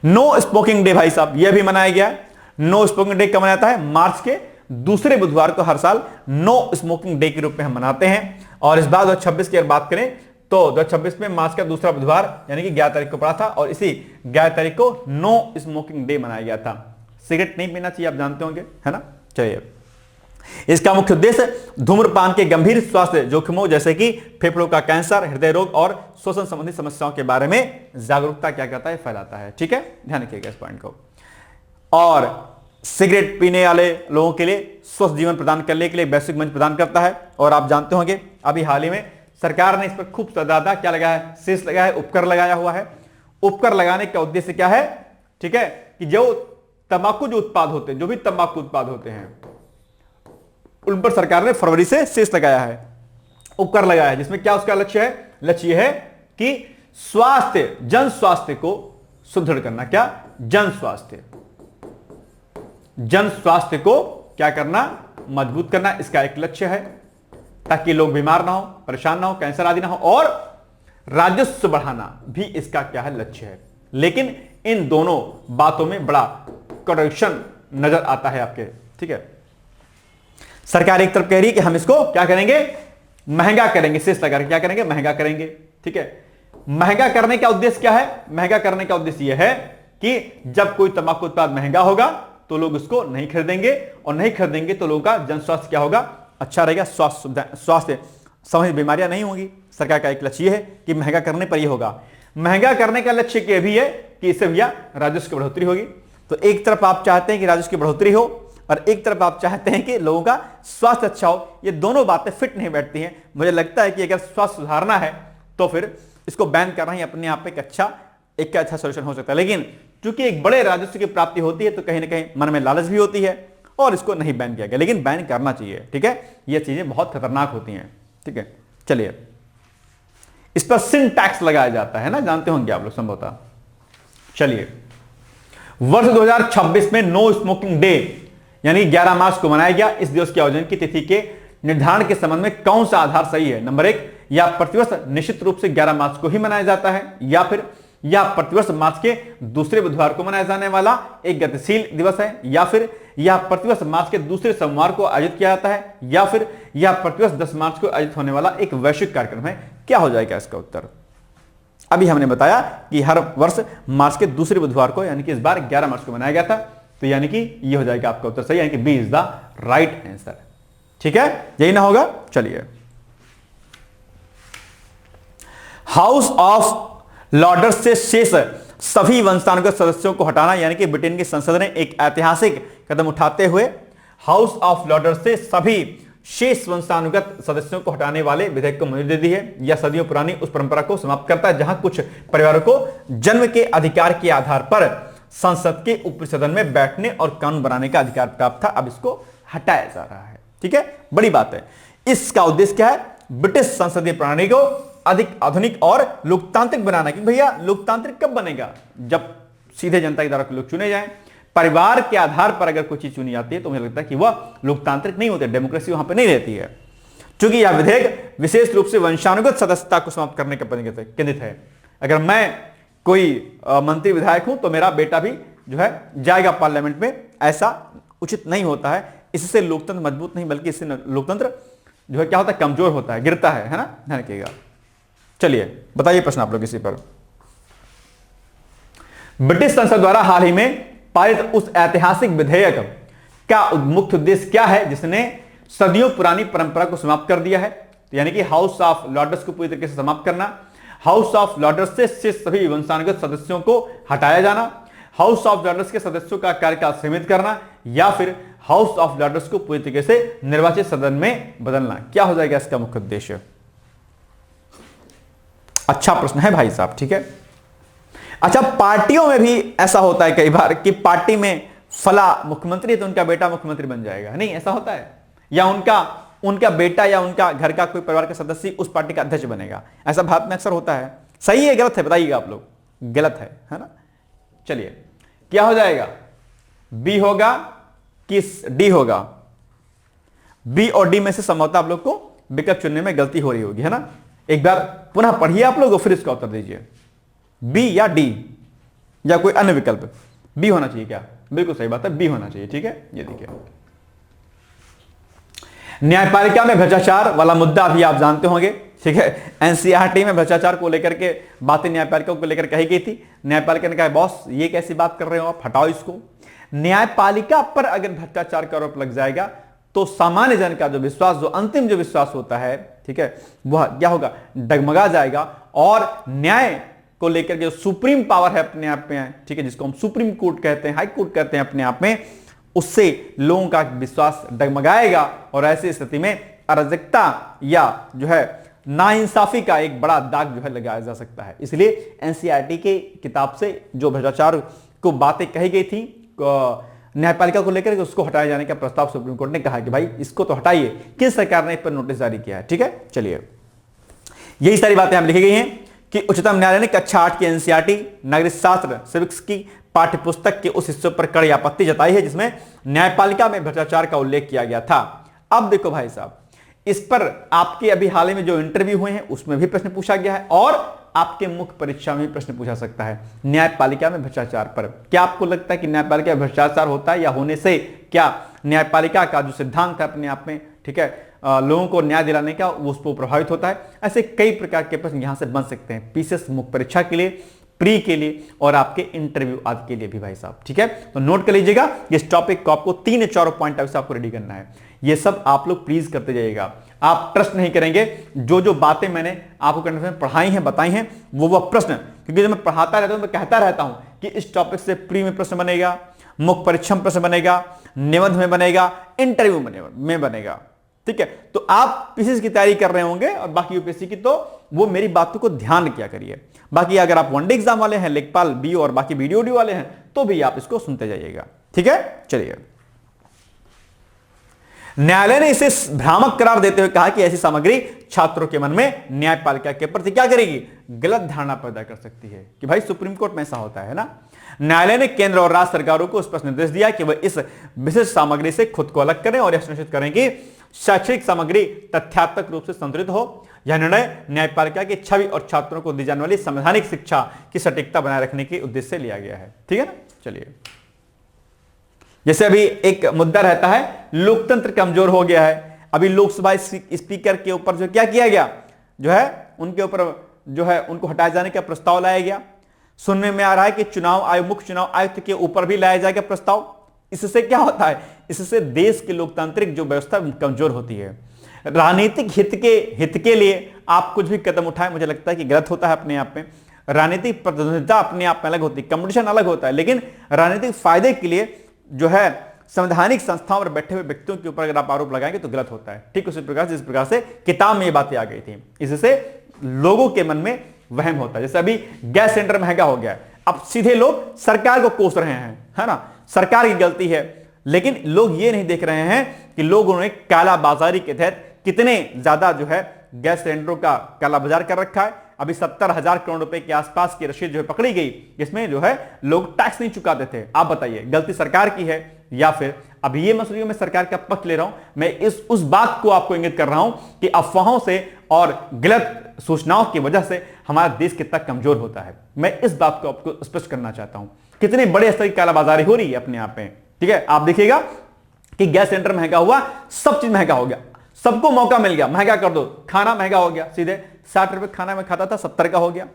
No smoking day भाई साहब, यह भी मनाया गया। नो स्मोकिंग डे कब मनाता है? मार्च के दूसरे बुधवार को हर साल नो स्मोकिंग डे के रूप में हम मनाते हैं। और इस बार 2026 की अगर बात करें तो 2026 में मार्च का दूसरा बुधवार यानी कि 11 तारीख को पड़ा था और इसी 11 तारीख को नो स्मोकिंग डे मनाया गया था। सिगरेट नहीं पीना चाहिए, आप जानते होंगे, है ना। चलिए, इसका मुख्य उद्देश्य धूम्रपान के गंभीर स्वास्थ्य जोखिमों जैसे कि फेफड़ों का कैंसर, हृदय रोग और श्वसन संबंधी समस्याओं के बारे में जागरूकता क्या करता है, फैलाता है। ठीक है, ध्यान रखिएगा इस पॉइंट को। और सिगरेट पीने वाले लोगों के लिए स्वस्थ जीवन प्रदान करने के लिए वैश्विक मंच प्रदान करता है। और आप जानते होंगे अभी हाल ही में सरकार ने इस पर खूब ज्यादा क्या लगाया है, सेस लगाया है, उपकर लगाया हुआ है। उपकर लगाने का उद्देश्य क्या है? ठीक है, कि जो तंबाकू जो उत्पाद होते हैं, जो भी तंबाकू उत्पाद होते हैं, उन पर सरकार ने फरवरी से सेस लगाया है, उपकर लगाया है, जिसमें क्या उसका लक्ष्य है? लक्ष्य यह है कि स्वास्थ्य, जन स्वास्थ्य को सुदृढ़ करना। क्या? जन स्वास्थ्य को क्या करना? मजबूत करना, इसका एक लक्ष्य है, ताकि लोग बीमार ना हो, परेशान ना हो, कैंसर आदि ना हो। और राजस्व बढ़ाना भी इसका क्या है? लक्ष्य है। लेकिन इन दोनों बातों में बड़ा कॉन्ट्रडिक्शन नजर आता है आपके। ठीक है, सरकार एक तरफ कह रही है कि हम इसको क्या करेंगे? महंगा करेंगे, सेस लगा क्या करेंगे? महंगा करेंगे। ठीक है, महंगा करने का उद्देश्य क्या है? महंगा करने का उद्देश्य यह है कि जब कोई तंबाकू उत्पाद महंगा होगा तो लोग उसको नहीं खरीदेंगे, और नहीं खरीदेंगे तो लोगों का जन स्वास्थ्य क्या होगा? अच्छा रहेगा, स्वास्थ्य संबंधित बीमारियां नहीं होंगी। सरकार का एक लक्ष्य है कि महंगा करने पर यह होगा। महंगा करने का लक्ष्य यह भी है कि इससे भैया राजस्व की बढ़ोतरी होगी। तो एक तरफ आप चाहते हैं कि राजस्व की बढ़ोतरी हो और एक तरफ आप चाहते हैं कि लोगों का स्वास्थ्य अच्छा हो। ये दोनों बातें फिट नहीं बैठती हैं। मुझे लगता है कि अगर स्वास्थ्य सुधारना है तो फिर इसको बैन करना ही अपने आप एक अच्छा सोल्यूशन हो सकता है। लेकिन चूंकि एक बड़े राजस्व की प्राप्ति होती है तो कहीं ना कहीं मन में लालच भी होती है और इसको नहीं बैन किया गया, लेकिन बैन करना चाहिए। ठीक है, ये चीजें बहुत खतरनाक होती हैं। ठीक है, चलिए, इस पर सिन टैक्स लगाया जाता है ना, जानते होंगे आप लोग संभवतः। चलिए, वर्ष 2026 में नो स्मोकिंग डे यानी 11 मार्च को मनाया गया। इस दिवस के आयोजन की तिथि के निर्धारण के संबंध में कौन सा आधार सही है? नंबर 1, या प्रतिवर्ष निश्चित रूप से 11 मार्च को ही मनाया जाता है, या फिर या प्रतिवर्ष मार्च के दूसरे बुधवार को मनाया जाने वाला एक गतिशील दिवस है, या फिर यह प्रतिवर्ष मार्च के दूसरे सोमवार को आयोजित किया जाता है, या फिर यह प्रतिवर्ष 10 मार्च को आयोजित होने वाला एक वैश्विक कार्यक्रम है। क्या हो जाएगा इसका उत्तर? अभी हमने बताया कि हर वर्ष मार्च के दूसरे बुधवार को यानी कि इस बार 11 मार्च को मनाया गया था। तो यानी कि ये हो जाएगा आपका उत्तर सही, यानी कि B is the right answer. ठीक है, यही ना होगा। चलिए, हाउस ऑफ लॉर्ड्स से शेष सभी वंशानुगत सदस्यों को हटाना, यानी कि ब्रिटेन की संसद ने एक ऐतिहासिक कदम उठाते हुए हाउस ऑफ लॉर्ड्स से सभी शेष वंशानुगत सदस्यों को हटाने वाले विधेयक को मंजूरी दे दी है। यह सदियों पुरानी उस परंपरा को समाप्त करता है जहां कुछ परिवारों को जन्म के अधिकार के आधार पर संसद के ऊपरी सदन में बैठने और कानून बनाने का अधिकार प्राप्त था। अब इसको हटाया जा रहा है। ठीक है, बड़ी बात है। इसका उद्देश्य क्या है? ब्रिटिश संसदीय प्रणाली को अधिक आधुनिक और लोकतांत्रिक बनाना। कि भैया लोकतांत्रिक कब बनेगा? जब सीधे जनता के द्वारा लोग चुने जाएं। परिवार के आधार पर अगर कोई चीज चुनी जाती है तो मुझे लगता है कि वह लोकतांत्रिक नहीं होती, डेमोक्रेसी वहां पर नहीं रहती है। क्योंकि यह विधेयक विशेष रूप से वंशानुगत सदस्यता को समाप्त करने पर केंद्रित है। अगर मैं कोई मंत्री विधायक हूं तो मेरा बेटा भी जो है जाएगा पार्लियामेंट में, ऐसा उचित नहीं होता है। इससे लोकतंत्र मजबूत नहीं बल्कि इससे लोकतंत्र जो है क्या होता है, कमजोर होता है, गिरता है ना, ध्यान रखिएगा। चलिए बताइए प्रश्न आप लोग इसी पर। ब्रिटिश संसद द्वारा हाल ही में पारित उस ऐतिहासिक विधेयक का मुख्य उद्देश्य क्या है जिसने सदियों पुरानी परंपरा को समाप्त कर दिया है? यानी कि हाउस ऑफ लॉर्ड्स को पूरी तरीके से समाप्त करना, हाउस ऑफ लॉर्ड्स से सभी वंशानुगत सदस्यों को हटाया जाना, हाउस ऑफ लॉर्ड्स के सदस्यों का कार्यकाल सीमित करना, या फिर हाउस ऑफ लॉर्ड्स को पूरी तरीके से निर्वाचित सदन में बदलना। क्या हो जाएगा इसका मुख्य उद्देश्य? अच्छा प्रश्न है भाई साहब। ठीक है, अच्छा पार्टियों में भी ऐसा होता है कई बार कि पार्टी में फला मुख्यमंत्री है तो उनका बेटा मुख्यमंत्री बन जाएगा, नहीं ऐसा होता है? या उनका बेटा या उनका घर का कोई परिवार का सदस्य उस पार्टी का अध्यक्ष बनेगा, ऐसा भारत में अक्सर होता है। सही है गलत है बताइएगा आप लोग? गलत है ना। चलिए क्या हो जाएगा? बी होगा कि डी होगा? बी और डी में से संभवतः आप लोग को विकल्प चुनने में गलती हो रही होगी, है ना। एक बार पुनः पढ़िए आप लोग, फिर इसका उत्तर दीजिए, बी या डी या कोई अन्य विकल्प। बी होना चाहिए क्या? बिल्कुल सही बात है, बी होना चाहिए। ठीक है, ये देखिए, न्यायपालिका में भ्रष्टाचार वाला मुद्दा अभी आप जानते होंगे। ठीक है, एनसीईआरटी में भ्रष्टाचार को लेकर के बातें न्यायपालिका को लेकर कही गई थी। न्यायपालिका ने कहा बॉस ये कैसी बात कर रहे हो आप, हटाओ इसको। न्यायपालिका पर अगर भ्रष्टाचार का आरोप लग जाएगा तो सामान्य जन का जो विश्वास, जो अंतिम जो विश्वास होता है, ठीक है, वह क्या होगा? डगमगा जाएगा। और न्याय को लेकर के जो सुप्रीम पावर है अपने आप में, ठीक है, जिसको हम सुप्रीम कोर्ट कहते हैं, हाई कोर्ट कहते हैं अपने आप में, उससे लोगों का विश्वास डगमगाएगा। और ऐसी स्थिति में अराजकता या जो है नाइंसाफी का एक बड़ा दाग जो है लगाया जा सकता है। इसलिए एनसीईआरटी के किताब से जो भ्रष्टाचार को बातें कही गई थी न्यायपालिका को लेकर के, उसको हटाए जाने का प्रस्ताव सुप्रीम कोर्ट ने कहा कि भाई इसको तो हटाइए। केंद्र सरकार ने इस पर नोटिस जारी किया है। ठीक है, चलिए यही सारी बातें हम लिखी गई हैं कि उच्चतम न्यायालय ने कक्षा 8 की एनसीईआरटी नागरिक शास्त्र सिविक्स की पाठ्यपुस्तक के उस हिस्से पर कड़ी आपत्ति जताई है जिसमें न्यायपालिका में भ्रष्टाचार का उल्लेख किया गया था। अब देखो भाई साहब, इस पर आपके अभी हाल ही में जो इंटरव्यू हुए हैं उसमें भी प्रश्न पूछा गया है और आपके मुख्य परीक्षा में भी प्रश्न पूछा सकता है न्यायपालिका में भ्रष्टाचार पर। क्या आपको लगता है कि न्यायपालिका में भ्रष्टाचार होता है, या होने से क्या न्यायपालिका का जो सिद्धांत है अपने आप में, ठीक है, लोगों को न्याय दिलाने का, वो उस पर प्रभावित होता है? ऐसे कई प्रकार के प्रश्न यहां से बन सकते हैं पीसीएस मुख्य परीक्षा के लिए, प्री के लिए और आपके इंटरव्यू आदि के लिए भी भाई साहब। ठीक है, तो नोट कर लीजिएगा इस टॉपिक को, आपको 3 या 4 पॉइंट आपको रेडी करना है। ये सब आप लोग प्लीज करते जाइएगा। आप ट्रस्ट नहीं करेंगे, जो जो बातें मैंने आपको करने में पढ़ाई हैं, बताई हैं, वो प्रश्न, क्योंकि जब मैं पढ़ाता रहता हूं मैं कहता रहता हूं कि इस टॉपिक से प्री में प्रश्न बनेगा, मुख्य परीक्षा में प्रश्न बनेगा, निबंध में बनेगा, इंटरव्यू में बनेगा। ठीक है, तो आप पीसीएस की तैयारी कर रहे होंगे और बाकी यूपीएससी की, तो वो मेरी बातों को ध्यान किया करिए। बाकी अगर आप वनडे एग्जाम वाले हैं, लेखपाल बी और बाकी वीडियो वाले हैं, तो भी आप इसको सुनते जाइएगा। ठीक है, चलिए। न्यायालय ने इसे भ्रामक करार देते हुए कहा कि ऐसी सामग्री छात्रों के मन में न्यायपालिका के प्रति क्या करेगी? गलत धारणा पैदा कर सकती है कि भाई सुप्रीम कोर्ट में ऐसा होता है ना। न्यायालय ने केंद्र और राज्य सरकारों को स्पष्ट निर्देश दिया कि वह इस विशिष्ट सामग्री से खुद को अलग करें और यह सुनिश्चित करें कि शैक्षणिक सामग्री तथ्यात्मक रूप से संतुलित हो। यह निर्णय न्यायपालिका की छवि और छात्रों को दी जाने वाली संवैधानिक शिक्षा की सटीकता बनाए रखने के उद्देश्य से लिया गया है। ठीक है ना, चलिए। जैसे अभी एक मुद्दा रहता है, लोकतंत्र कमजोर हो गया है। अभी लोकसभा स्पीकर के ऊपर जो क्या किया गया, जो है उनके ऊपर जो है उनको हटाए जाने का प्रस्ताव लाया गया। सुनने में आ रहा है कि चुनाव आयोग, मुख्य चुनाव आयुक्त के ऊपर भी लाया जाएगा प्रस्ताव। इससे क्या होता है, इससे देश की लोकतांत्रिक जो व्यवस्था कमजोर होती है। राजनीतिक हित के लिए आप कुछ भी कदम उठाएं, मुझे लगता है कि गलत होता है अपने आप में। राजनीतिक प्रतिद्वंदिता अपने आप में अलग होती है, कंपटीशन अलग होता है, लेकिन राजनीतिक फायदे के लिए जो है संवैधानिक संस्थाओं पर बैठे हुए व्यक्तियों के ऊपर अगर आप आरोप लगाएंगे तो गलत होता है। ठीक उसी प्रकार से जिस प्रकार से किताब में ये बातें आ गई थी, इससे लोगों के मन में वहम होता है। जैसे अभी गैस सिलेंडर महंगा हो गया, अब सीधे लोग सरकार को कोस रहे हैं, है ना, सरकार की गलती है, लेकिन लोग ये नहीं देख रहे हैं कि लोगों ने कालाबाजारी के तहत कितने ज्यादा जो है गैस सिलेंडरों का काला बाजार कर रखा है। अभी 70,000 करोड़ रुपए के आसपास की रसीद जो है पकड़ी गई, जिसमें जो है लोग टैक्स नहीं चुकाते थे। आप बताइए गलती सरकार की है या फिर, अभी ये मसले मैं सरकार का पक्ष ले रहा हूं, मैं उस बात को आपको इंगित कर रहा हूं कि अफवाहों से और गलत सूचनाओं की वजह से हमारा देश कितना कमजोर होता है। मैं इस बात को आपको स्पष्ट करना चाहता हूं, कितने बड़े स्तर की कालाबाजारी हो रही है अपने आप में। ठीक है, आप देखिएगा कि गैस सिलेंडर महंगा हुआ, सब चीज महंगा हो गया, सबको मौका मिल गया महंगा कर दो। खाना महंगा हो गया, सीधे 60 रुपए खाना में खाता था 70 का हो गया,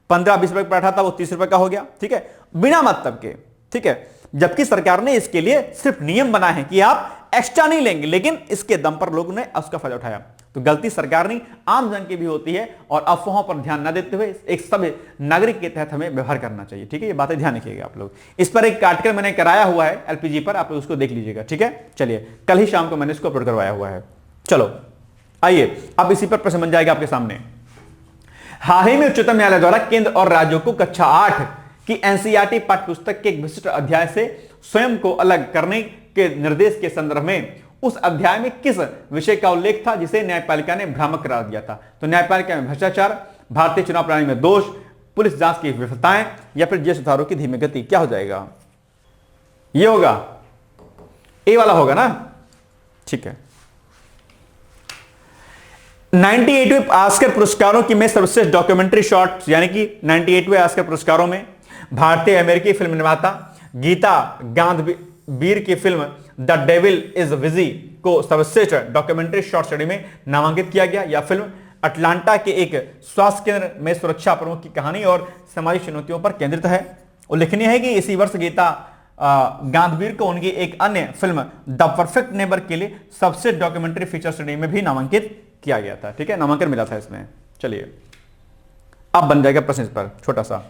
15-20 रुपए पराठा था वो 30 रुपए का हो गया। ठीक है, बिना मतलब के। ठीक है, जबकि सरकार ने इसके लिए सिर्फ नियम बनाए हैं कि आप एक्स्ट्रा नहीं लेंगे, लेकिन इसके दम पर लोगों ने उसका फायदा उठाया। तो गलती सरकार नहीं, आम जन की भी होती है, और अफवाहों पर ध्यान न देते हुए एक सब नागरिक के तहत हमें व्यवहार करना चाहिए। ठीक है, ये बातें ध्यान रखिएगा आप लोग। इस पर एक आर्टिकल मैंने कराया हुआ है एलपीजी पर, आप लोग उसको देख लीजिएगा। ठीक है, चलिए, कल ही शाम को मैंने इसको अपलोड करवाया हुआ है। चलो आइए, अब इसी पर प्रश्न बन जाएगा आपके सामने। हाल ही में उच्चतम न्यायालय द्वारा केंद्र और राज्यों को कक्षा 8 की एनसीईआरटी पाठ्यपुस्तक के एक विशिष्ट अध्याय से स्वयं को अलग करने के निर्देश के संदर्भ में उस अध्याय में किस विषय का उल्लेख था जिसे न्यायपालिका ने भ्रामक करार दिया था? तो न्यायपालिका में भ्रष्टाचार, भारतीय चुनाव प्रणाली में दोष, पुलिस जांच की विफलताएं, या फिर जेल सुधारों की धीमी गति? क्या हो जाएगा? ये होगा, ए वाला होगा ना। ठीक है, 98वें ऑस्कर पुरस्कारों की में सर्वश्रेष्ठ डॉक्यूमेंट्री शॉर्ट, यानी कि 98वें ऑस्कर पुरस्कारों में भारतीय अमेरिकी फिल्म निर्माता गीता गांधीवीर की film the devil is busy को सर्वश्रेष्ठ डॉक्यूमेंट्री शॉर्ट स्टोरी में नामांकित किया गया। यह फिल्म अटलांटा के एक स्वास्थ्य केंद्र में सुरक्षा प्रमुख की कहानी और सामाजिक चुनौतियों पर केंद्रित है। उल्लेखनीय है कि इसी वर्ष गीता गांधीवीर को उनकी एक अन्य फिल्म द परफेक्ट नेबर के लिए सर्वश्रेष्ठ डॉक्यूमेंट्री फीचर स्टोरी में भी नामांकित किया गया था। ठीक है, नामांकन मिला था इसमें। चलिए, अब बन जाएगा प्रश्न इस पर छोटा सा।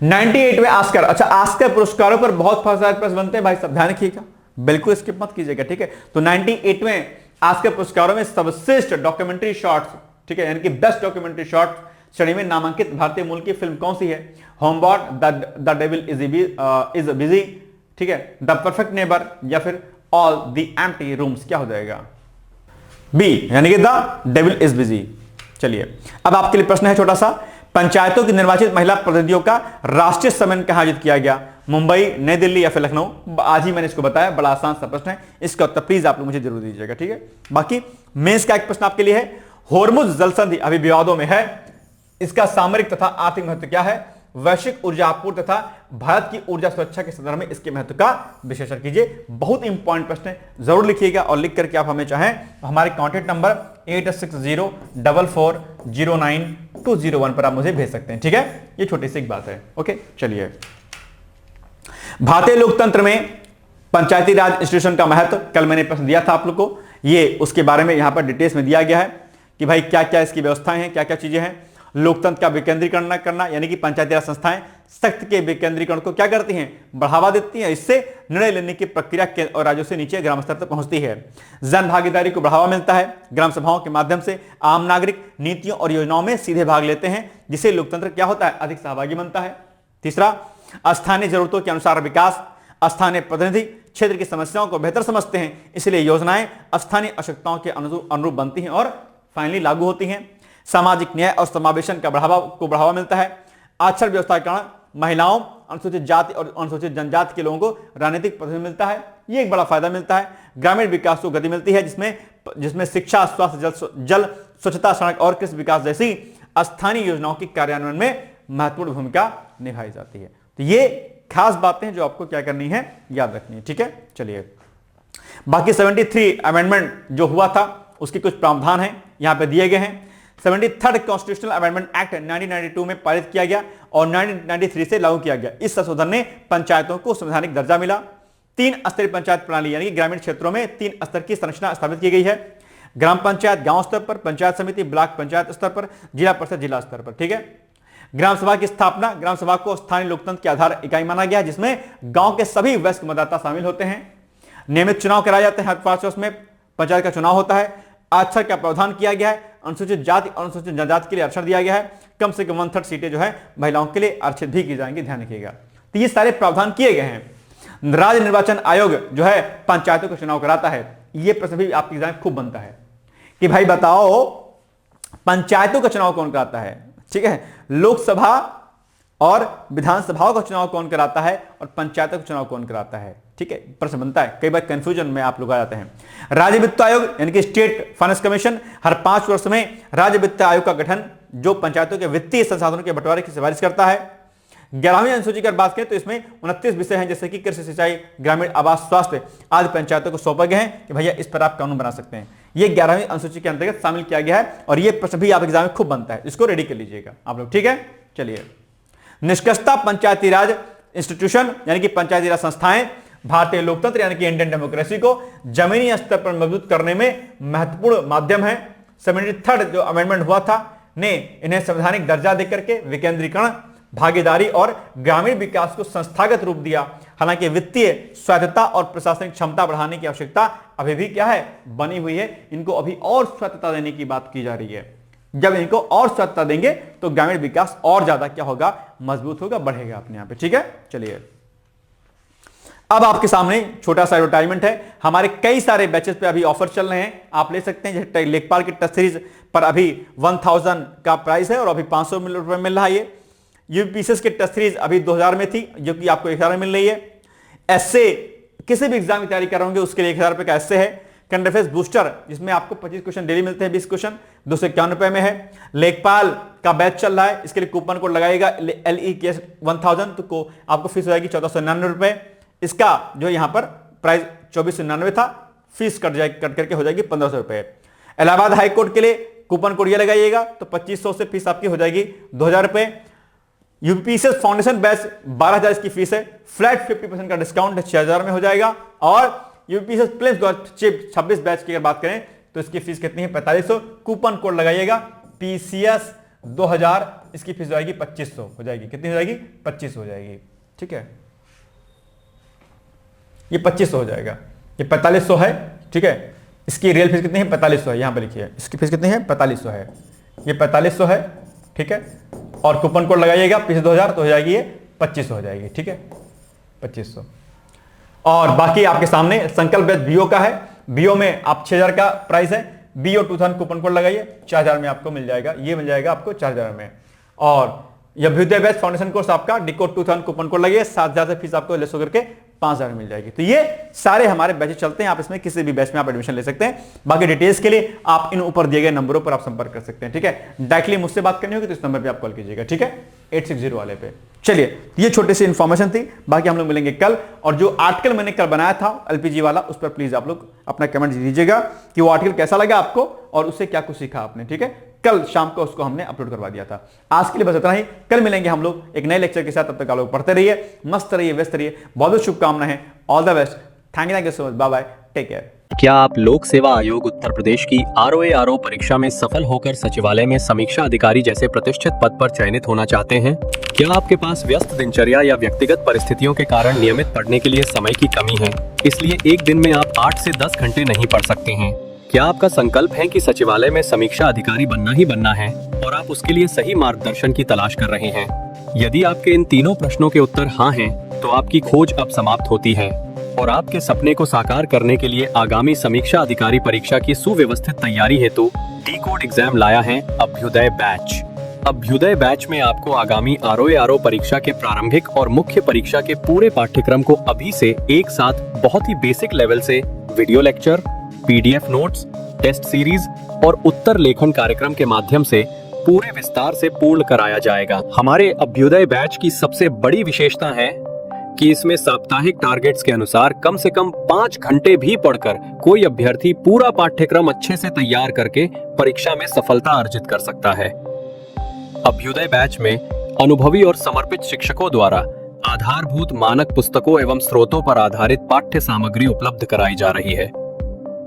98वें ऑस्कर, अच्छा ऑस्कर पुरस्कारों पर बहुत सारे प्रश्न बनते हैं भाई, सब ध्यान रखिएगा, बिल्कुल स्किप मत कीजिएगा। ठीक है, तो 98वें ऑस्कर पुरस्कारों में सर्वश्रेष्ठ डॉक्यूमेंट्री शॉर्ट्स, ठीक है, यानी कि बेस्ट डॉक्यूमेंट्री शॉर्ट श्रेणी में नामांकित भारतीय मूल की फिल्म कौन सी है? होमबॉर्ड, द डेविल इज बिजी, ठीक है, द परफेक्ट नेबर, या फिर ऑल द एम्प्टी रूम्स? क्या हो जाएगा? बी, यानी कि द डेविल इज बिजी। चलिए, अब आपके लिए प्रश्न है छोटा सा। पंचायतों की निर्वाचित महिला प्रतिनिधियों का राष्ट्रीय सम्मेलन कहां आयोजित किया गया? मुंबई, नई दिल्ली, या फिर लखनऊ? आज ही मैंने इसको बताया, बड़ा आसान सा प्रश्न है, इसका उत्तर प्लीज आप लोग मुझे जरूर दीजिएगा। ठीक है, बाकी मेंस का एक प्रश्न आपके लिए है। होर्मुज जल संधि अभी विवादों में है, इसका सामरिक तथा आर्थिक महत्व क्या है? वैश्विक ऊर्जा आपूर्ति तथा भारत की ऊर्जा सुरक्षा के संदर्भ में इसके महत्व का विश्लेषण कीजिए। बहुत इंपॉर्टेंट प्रश्न है, जरूर लिखिएगा, और लिख करके आप हमें चाहें हमारे कॉन्टैक्ट नंबर 8604409201 पर आप मुझे भेज सकते हैं। ठीक है, ये छोटी सी एक बात है। ओके, चलिए, भारतीय लोकतंत्र में पंचायती राज इंस्टीट्यूशन का महत्व, कल मैंने प्रश्न दिया था आप लोग को, ये उसके बारे में यहां पर डिटेल्स में दिया गया है कि भाई क्या क्या इसकी व्यवस्थाएं हैं, क्या क्या चीजें हैं। लोकतंत्र का विकेंद्रीकरण करना, यानी कि पंचायती राज संस्थाएं सख्त के विकेंद्रीकरण को क्या करती हैं? बढ़ावा देती हैं। इससे निर्णय लेने की प्रक्रिया केंद्र और राज्यों से नीचे ग्राम स्तर तक पहुंचती है। जन भागीदारी को बढ़ावा मिलता है। ग्राम सभाओं के माध्यम से आम नागरिक नीतियों और योजनाओं में सीधे भाग लेते हैं, जिससे लोकतंत्र क्या होता है? अधिक सहभागी बनता है। तीसरा, स्थानीय जरूरतों के अनुसार विकास, स्थानीय प्रतिनिधि क्षेत्र की समस्याओं को बेहतर समझते हैं, इसलिए योजनाएं स्थानीय आवश्यकताओं के अनुरूप बनती हैं और फाइनली लागू होती हैं। सामाजिक न्याय और समावेशन का बढ़ावा मिलता है। आरक्षण व्यवस्था के कारण महिलाओं, अनुसूचित जाति और अनुसूचित जनजाति के लोगों को राजनीतिक प्रतिनिधित्व मिलता है, ये एक बड़ा फायदा मिलता है। ग्रामीण विकास को गति मिलती है, जिसमें शिक्षा, स्वास्थ्य, जल, स्वच्छता, सड़क और कृषि विकास जैसी स्थानीय योजनाओं की कार्यान्वयन में महत्वपूर्ण भूमिका निभाई जाती है। तो ये खास बातें हैं जो आपको क्या करनी है, याद रखनी है। ठीक है, चलिए, बाकी 73 अमेंडमेंट जो हुआ था उसके कुछ प्रावधान हैं यहां पे दिए गए हैं। 73rd कॉन्स्टिट्यूशनल अमेंडमेंट एक्ट 1992 में पारित किया गया और 1993 से लागू किया गया। इस संशोधन ने पंचायतों को संवैधानिक दर्जा मिला। 3 स्तरीय पंचायत प्रणाली यानी कि ग्रामीण क्षेत्रों में 3 स्तर की संरचना स्थापित की गई है। ग्राम पंचायत गांव स्तर पर, पंचायत समिति ब्लॉक पंचायत स्तर पर, जिला परिषद जिला स्तर पर। ठीक है। ग्राम सभा की स्थापना, ग्राम सभा को स्थानीय लोकतंत्र के आधार इकाई माना गया, जिसमें गांव के सभी वयस्क मतदाता शामिल होते हैं। नियमित चुनाव कराए जाते हैं, हर 5 वर्ष में पंचायत का चुनाव होता है। आरक्षण का प्रावधान किया गया है। अनुसूचित जाति और अनुसूचित जनजाति के लिए आरक्षण दिया गया है। कम से कम 1/3 सीटें जो है महिलाओं के लिए आरक्षित भी की जाएंगी, ध्यान रखिएगा। तो ये सारे प्रावधान किए गए हैं। राज्य निर्वाचन आयोग जो है पंचायतों का चुनाव कराता है। यह प्रश्न भी आपके एग्जाम में खूब बनता है कि भाई बताओ पंचायतों का चुनाव कौन कराता है। ठीक है, लोकसभा और विधानसभाओं का चुनाव कौन कराता है और पंचायतों का चुनाव कौन कराता है। ठीक है, प्रश्न बनता है, कई बार कंफ्यूजन में आप लोग आ जाते हैं। राज्य वित्त आयोग यानी कि स्टेट फाइनेंस कमीशन, हर 5 वर्ष में राज्य वित्त आयोग का गठन जो पंचायतों के वित्तीय संसाधनों के बंटवारे की सिफारिश करता है। 11वीं अनुसूची की बात करें तो इसमें 29 विषय हैं, जैसे कि कृषि, सिंचाई, ग्रामीण आवास, स्वास्थ्य आदि पंचायतों को सौंपे गए हैं कि भैया इस पर आप कानून बना सकते हैं। ये 11वीं अनुसूची के अंतर्गत शामिल किया गया है और ये प्रश्न भी आप एग्जाम में खूब बनता है, इसको रेडी कर लीजिएगा आप लोग। ठीक है, चलिए। निष्कर्षता पंचायती राज इंस्टीट्यूशन यानी कि पंचायती राज संस्थाएं भारतीय लोकतंत्र यानी कि इंडियन डेमोक्रेसी को जमीनी स्तर पर मजबूत करने में महत्वपूर्ण माध्यम है। 73rd जो अमेंडमेंट हुआ था ने इन्हें संवैधानिक दर्जा देकर के विकेंद्रीकरण, भागीदारी और ग्रामीण विकास को संस्थागत रूप दिया। हालांकि वित्तीय स्वायत्तता और प्रशासनिक क्षमता बढ़ाने की आवश्यकता अभी भी क्या है, बनी हुई है। इनको अभी और स्वायत्तता देने की बात की जा रही है। जब इनको और स्वायत्तता देंगे तो ग्रामीण विकास और ज्यादा क्या होगा, मजबूत होगा, बढ़ेगा अपने यहां पे। ठीक है, चलिए। अब आपके सामने छोटा सा एडवर्टाइजमेंट है। हमारे कई सारे बैचेस पे अभी ऑफर चल रहे हैं, आप ले सकते हैं। जैसे लेखपाल की टेस्ट सीरीज पर अभी 1000 का प्राइस है और अभी 500 रुपए मिल रहा है। ये यूपीएससी की टेस्ट सीरीज अभी 2000 में थी, जो कि आपको 1000 में मिल रही है। एसए किसी भी एग्जाम की तैयारी कर रहे होंगे उसके लिए 1000 रुपए का एसए है। करंट अफेयर्स बूस्टर जिसमें आपको 25 क्वेश्चन डेली मिलते हैं, 20 क्वेश्चन 251 रुपए में है। लेखपाल का बैच चल रहा है, इसके लिए कूपन कोड लगाएगा LEKS 1000 तो आपको फीस हो जाएगी 1499 रुपए। इसका जो यहां पर प्राइस 2499 था, फीस कट करके हो जाएगी 1500 रुपए। इलाहाबाद हाई कोर्ट के लिए कूपन कोड ये लगाइएगा तो 2500 से फीस आपकी हो जाएगी 2000 रुपए। यूपीएससी फाउंडेशन बैच 12000 इसकी फीस है, फ्लैट 50% का डिस्काउंट 6000 में हो जाएगा। और यूपीएससी प्रीलिम्स चिप 26 बैच की अगर बात करें तो इसकी फीस कितनी है, 4500। कूपन कोड लगाइएगा PCS 2000, इसकी फीस हो जाएगी 2500 हो जाएगी। कितनी हो जाएगी, 2500 हो जाएगी। ठीक है, ये 2500 हो जाएगा, ये 4500 है। ठीक है, इसकी रियल फीस कितनी है, 4500 है। यहां पर लिखिए इसकी फीस कितनी है, 4500 है। ये 4500 है। ठीक है, और कूपन कोड लगाइएगा PCS 2000 तो हो जाएगी ये 2500 हो जाएगी। ठीक है, 2500। और बाकी आपके सामने संकल्प बैच बीओ का है। बीओ में आप 6000 का प्राइस है। बीओ 2000 कूपन कोड लगाइए, 4000 में आपको मिल जाएगा। ये मिल जाएगा आपको 4000 में। और यह अभ्युदय बैच फाउंडेशन कोर्स आपका डिकोड 2000 कूपन कोड लगाइए, 7000 से फीस आपको लेस होकर के 5000 मिल जाएगी। तो ये सारे हमारे बैचेस चलते हैं, आप इसमें किसी भी बैच में आप एडमिशन ले सकते हैं। बाकी डिटेल्स के लिए आप इन ऊपर दिए गए नंबरों पर आप संपर्क कर सकते हैं। ठीक है, डायरेक्टली मुझसे बात करनी होगी तो इस नंबर पे आप कॉल कीजिएगा। ठीक है, 860 वाले पे। चलिए, ये छोटी सी इंफॉर्मेशन थी, बाकी हम लोग मिलेंगे कल। और जो आर्टिकल मैंने कल बनाया था LPG वाला, उस पर प्लीज आप लोग अपना कमेंट दीजिएगा कि वो आर्टिकल कैसा लगा आपको और उससे क्या कुछ सीखा आपने। ठीक है, कल शाम को उसको हमने अपलोड करवा दिया था। आज के लिए बस इतना ही, कल मिलेंगे हम लोग एक नए लेक्चर के साथ। तब तक आप लोग पढ़ते रहिए, मस्त रहिए, व्यस्त रहिए। बहुत बहुत शुभकामनाएं, all the best. Thank you so much, bye bye, take care. क्या आप लोक सेवा आयोग उत्तर प्रदेश की ROA-RO परीक्षा में सफल होकर सचिवालय में समीक्षा अधिकारी जैसे प्रतिष्ठित पद पर चयनित होना चाहते हैं? क्या आपके पास व्यस्त दिनचर्या या व्यक्तिगत परिस्थितियों के कारण नियमित पढ़ने के लिए समय की कमी है, इसलिए एक दिन में आप 8 से 10 घंटे नहीं पढ़ सकते हैं? क्या आपका संकल्प है कि सचिवालय में समीक्षा अधिकारी बनना ही बनना है और आप उसके लिए सही मार्गदर्शन की तलाश कर रहे हैं? यदि आपके इन तीनों प्रश्नों के उत्तर हाँ हैं, तो आपकी खोज अब समाप्त होती है और आपके सपने को साकार करने के लिए आगामी समीक्षा अधिकारी परीक्षा की सुव्यवस्थित तैयारी हेतु डिकोड एग्जाम लाया है अभ्युदय बैच। अभ्युदय बैच में आपको आगामी ROA-RO परीक्षा के प्रारंभिक और मुख्य परीक्षा के पूरे पाठ्यक्रम को अभी से एक साथ बहुत ही बेसिक लेवल से video lecture, PDF notes, test series और उत्तर लेखन कार्यक्रम के माध्यम से पूरे विस्तार से पूर्ण कराया जाएगा। हमारे अभ्युदय बैच की सबसे बड़ी विशेषता है कि इसमें साप्ताहिक टारगेट्स के अनुसार कम से कम 5 घंटे भी पढ़कर कोई अभ्यर्थी पूरा पाठ्यक्रम अच्छे से तैयार करके परीक्षा में सफलता अर्जित कर सकता है। अभ्युदय बैच में अनुभवी और समर्पित शिक्षकों द्वारा आधारभूत मानक पुस्तकों एवं स्रोतों पर आधारित पाठ्य सामग्री उपलब्ध कराई जा रही है,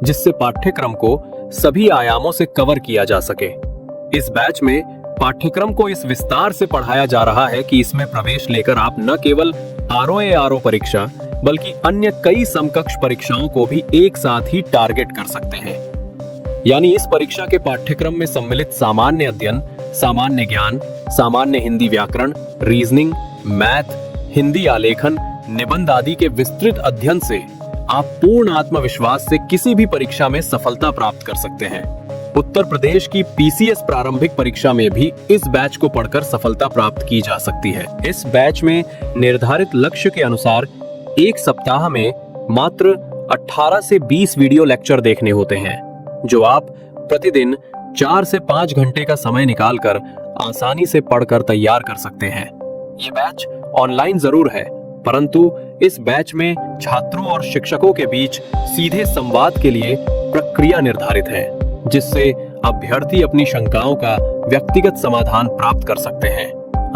जिससे पाठ्यक्रम को सभी आयामों से कवर किया जा सके। इस बैच में पाठ्यक्रम को इस विस्तार से पढ़ाया जा रहा है कि इसमें प्रवेश लेकर आप न केवल आरओ परीक्षा बल्कि अन्य कई समकक्ष परीक्षाओं को भी एक साथ ही टारगेट कर सकते हैं। यानी इस परीक्षा के पाठ्यक्रम में सम्मिलित सामान्य अध्ययन, सामान्य ज्ञान, सामान्य हिंदी व्याकरण, रीजनिंग, मैथ, हिंदी आलेखन, निबंध आदि के विस्तृत अध्ययन से आप पूर्ण आत्मविश्वास से किसी भी परीक्षा में सफलता प्राप्त कर सकते हैं। उत्तर प्रदेश की पीसीएस प्रारंभिक परीक्षा में भी इस बैच को पढ़कर सफलता प्राप्त की जा सकती है। इस बैच में निर्धारित लक्ष्य के अनुसार एक सप्ताह में मात्र 18 से 20 वीडियो लेक्चर देखने होते हैं, जो आप प्रतिदिन 4 से 5 घंटे का समय निकालकर आसानी से पढ़कर तैयार कर सकते हैं। ये बैच ऑनलाइन जरूर है, परंतु इस बैच में छात्रों और शिक्षकों के बीच सीधे संवाद के लिए प्रक्रिया निर्धारित है, जिससे अभ्यर्थी अपनी शंकाओं का व्यक्तिगत समाधान प्राप्त कर सकते हैं।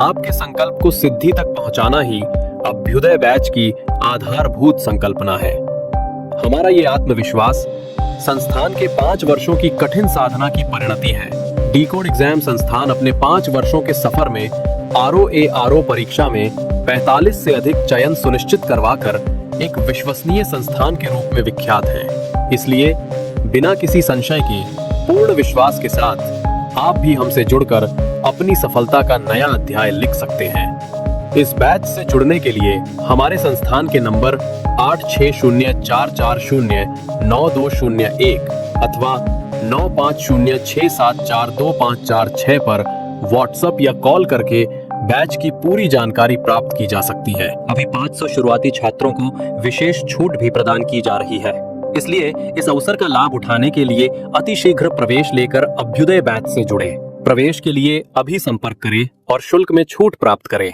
आपके संकल्प को सिद्धि तक पहुंचाना ही अभ्युदय बैच की आधारभूत संकल्पना है। हमारा ये आत्मविश्वास संस्थान के 5 वर्षों की कठिन साधना की परिणति है। डीकोड एग्जाम संस्थान अपने 5 वर्षों के सफर में आरओ परीक्षा में 45 से अधिक चयन सुनिश्चित करवाकर एक विश्वसनीय संस्थान के रूप में विख्यात है। इसलिए बिना किसी संशय के पूर्ण विश्वास के साथ आप भी हमसे जुड़कर अपनी सफलता का नया अध्याय लिख सकते हैं। इस बैच से जुड़ने के लिए हमारे संस्थान के नंबर 8604409201 अथवा 9506742546 पर व्हाट्सएप या कॉल करके बैच की पूरी जानकारी प्राप्त की जा सकती है। अभी 500 शुरुआती छात्रों को विशेष छूट भी प्रदान की जा रही है, इसलिए इस अवसर का लाभ उठाने के लिए अतिशीघ्र प्रवेश लेकर अभ्युदय बैच से जुड़े। प्रवेश के लिए अभी संपर्क करें और शुल्क में छूट प्राप्त करें।